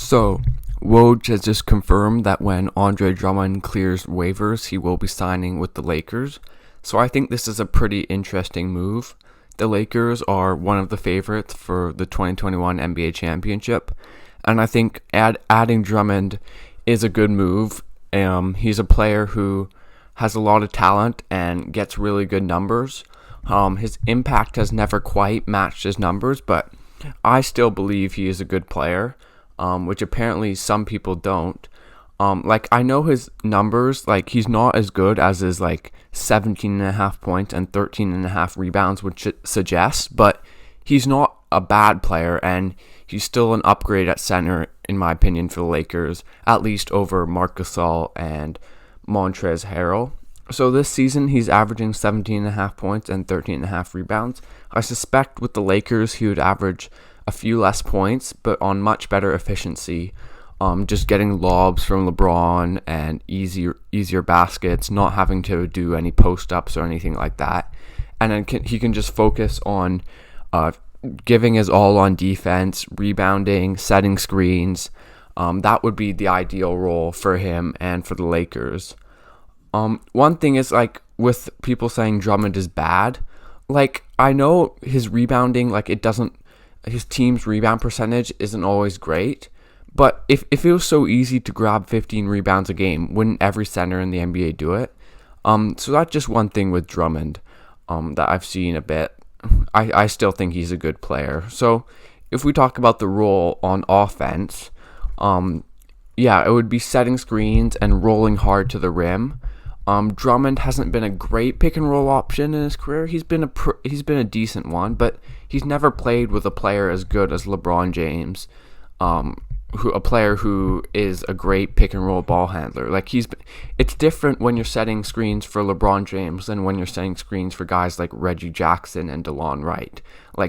So, Woj has just confirmed that when Andre Drummond clears waivers, he will be signing with the Lakers. So I think this is a pretty interesting move. The Lakers are one of the favorites for the 2021 NBA championship, and I think adding Drummond is a good move. He's a player who has a lot of talent and gets really good numbers. His impact has never quite matched his numbers, but I still believe he is a good player, which apparently some people don't. I know his numbers, he's not as good as his 17.5 points and 13.5 rebounds would suggest, but he's not a bad player, and he's still an upgrade at center, in my opinion, for the Lakers, at least over Marc Gasol and Montrezl Harrell. So this season, he's averaging 17.5 points and 13.5 rebounds. I suspect with the Lakers, he would average a few less points, but on much better efficiency. Just getting lobs from LeBron and easier baskets, not having to do any post-ups or anything like that. And then he can just focus on giving his all on defense, rebounding, setting screens. That would be the ideal role for him and for the Lakers. One thing is, with people saying Drummond is bad, I know his rebounding, his team's rebound percentage isn't always great, but if it was so easy to grab 15 rebounds a game, wouldn't every center in the NBA do it? So that's just one thing with Drummond that I've seen a bit. I still think he's a good player. So if we talk about the role on offense, it would be setting screens and rolling hard to the rim. Drummond hasn't been a great pick and roll option in his career. He's been a decent one, but he's never played with a player as good as LeBron James, a player who is a great pick and roll ball handler. It's different when you're setting screens for LeBron James than when you're setting screens for guys like Reggie Jackson and DeLon Wright.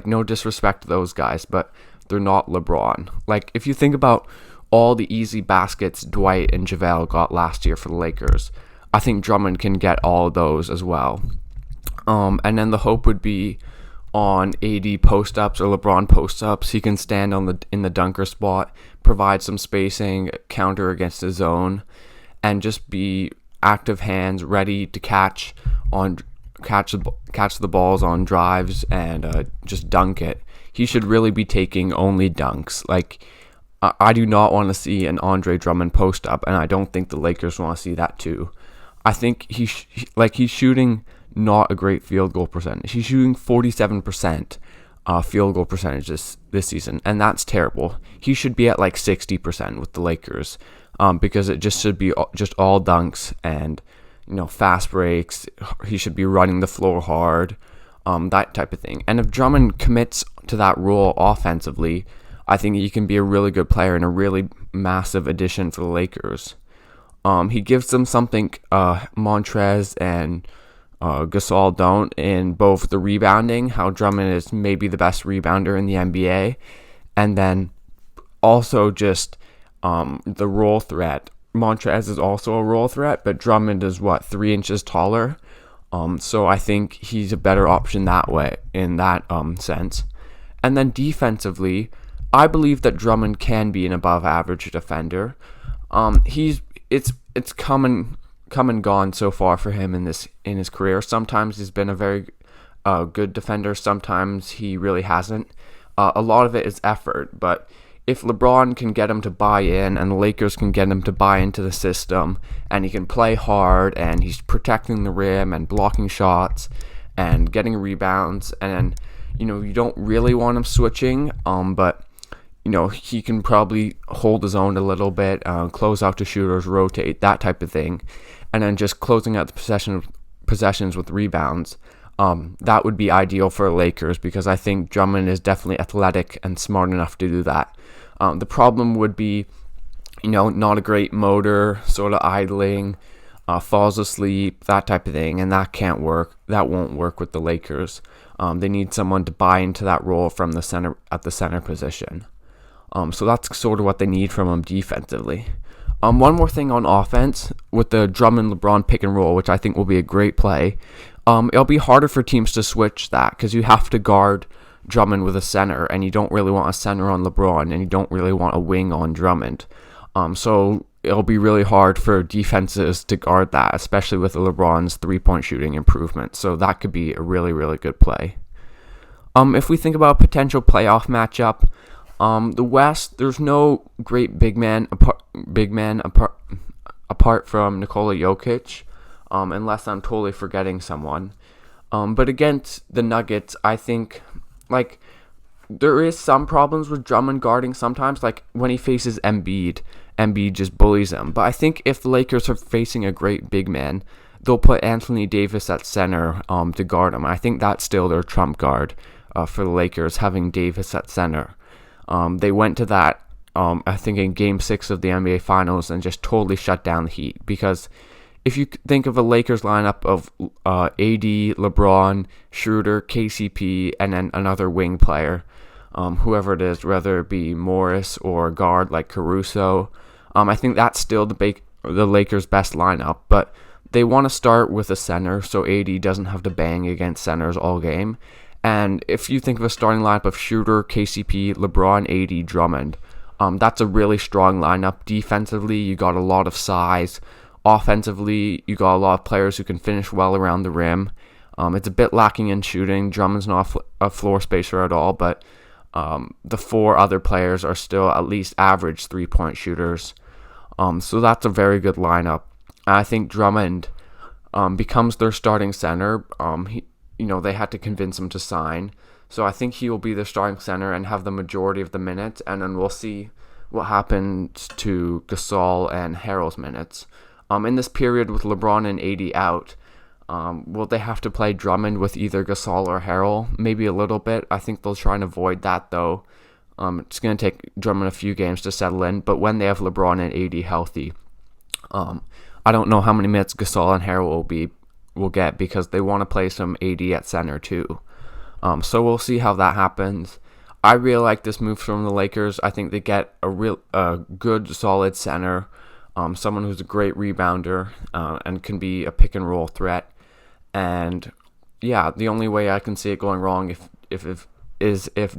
No disrespect to those guys, but they're not LeBron. If you think about all the easy baskets Dwight and JaVale got last year for the Lakers, I think Drummond can get all of those as well. And then the hope would be on AD post-ups or LeBron post-ups. He can stand in the dunker spot, provide some spacing, counter against his zone, and just be active hands, ready to catch the balls on drives and just dunk it. He should really be taking only dunks. I do not want to see an Andre Drummond post-up, and I don't think the Lakers want to see that too. I think he's shooting not a great field goal percentage. He's shooting 47% field goal percentage this season, and that's terrible. He should be at 60% with the Lakers, because it just should be just all dunks and fast breaks. He should be running the floor hard, that type of thing. And if Drummond commits to that role offensively, I think he can be a really good player and a really massive addition for the Lakers. He gives them something Montrez and Gasol don't, in both the rebounding, how Drummond is maybe the best rebounder in the NBA, and then also just the roll threat. Montrez is also a roll threat, but Drummond is 3 inches taller, so I think he's a better option that way, in that sense. And then defensively, I believe that Drummond can be an above average defender. It's come and gone so far for him in his career. Sometimes he's been a very good defender. Sometimes he really hasn't. A lot of it is effort. But if LeBron can get him to buy in, and the Lakers can get him to buy into the system, and he can play hard, and he's protecting the rim and blocking shots and getting rebounds, and you don't really want him switching, but he can probably hold his own a little bit, close out to shooters, rotate, that type of thing, and then just closing out the possessions with rebounds. That would be ideal for the Lakers, because I think Drummond is definitely athletic and smart enough to do that. The problem would be, not a great motor, sort of idling, falls asleep, that type of thing, and that can't work. That won't work with the Lakers. They need someone to buy into that role from the center, at the center position. So that's sort of what they need from him defensively. One more thing on offense, with the Drummond-LeBron pick and roll, which I think will be a great play. It'll be harder for teams to switch that, because you have to guard Drummond with a center, and you don't really want a center on LeBron, and you don't really want a wing on Drummond. So it'll be really hard for defenses to guard that, especially with LeBron's three-point shooting improvement. So that could be a really, really good play. If we think about a potential playoff matchup, the West, there's no great big man apart from Nikola Jokic, unless I'm totally forgetting someone. But against the Nuggets, I think like there is some problems with Drummond guarding sometimes. Like when he faces Embiid just bullies him. But I think if the Lakers are facing a great big man, they'll put Anthony Davis at center to guard him. I think that's still their trump card for the Lakers, having Davis at center. They went to that, I think, in Game 6 of the NBA Finals and just totally shut down the Heat. Because if you think of a Lakers lineup of AD, LeBron, Schroeder, KCP, and then another wing player, whoever it is, whether it be Morris or guard like Caruso, I think that's still the Lakers' best lineup. But they want to start with a center so AD doesn't have to bang against centers all game. And if you think of a starting lineup of Schroeder, KCP, LeBron, AD, Drummond, that's a really strong lineup. Defensively, you got a lot of size. Offensively, you got a lot of players who can finish well around the rim. It's a bit lacking in shooting. Drummond's not a floor spacer at all, but the four other players are still at least average three-point shooters. So that's a very good lineup. I think Drummond becomes their starting center. They had to convince him to sign. So I think he will be the starting center and have the majority of the minutes. And then we'll see what happens to Gasol and Harrell's minutes. In this period with LeBron and AD out, will they have to play Drummond with either Gasol or Harrell? Maybe a little bit. I think they'll try and avoid that, though. It's going to take Drummond a few games to settle in. But when they have LeBron and AD healthy, I don't know how many minutes Gasol and Harrell will get because they want to play some AD at center too. So we'll see how that happens. I really like this move from the Lakers. I think they get a good, solid center. Someone who's a great rebounder and can be a pick and roll threat. And yeah, the only way I can see it going wrong if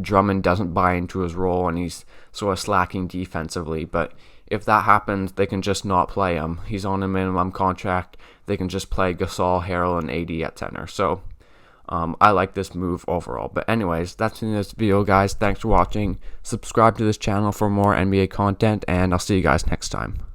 Drummond doesn't buy into his role and he's sort of slacking defensively. But if that happens, they can just not play him. He's on a minimum contract. They can just play Gasol, Harrell, and AD at center. So I like this move overall. But anyways, that's in this video, guys. Thanks for watching. Subscribe to this channel for more NBA content, and I'll see you guys next time.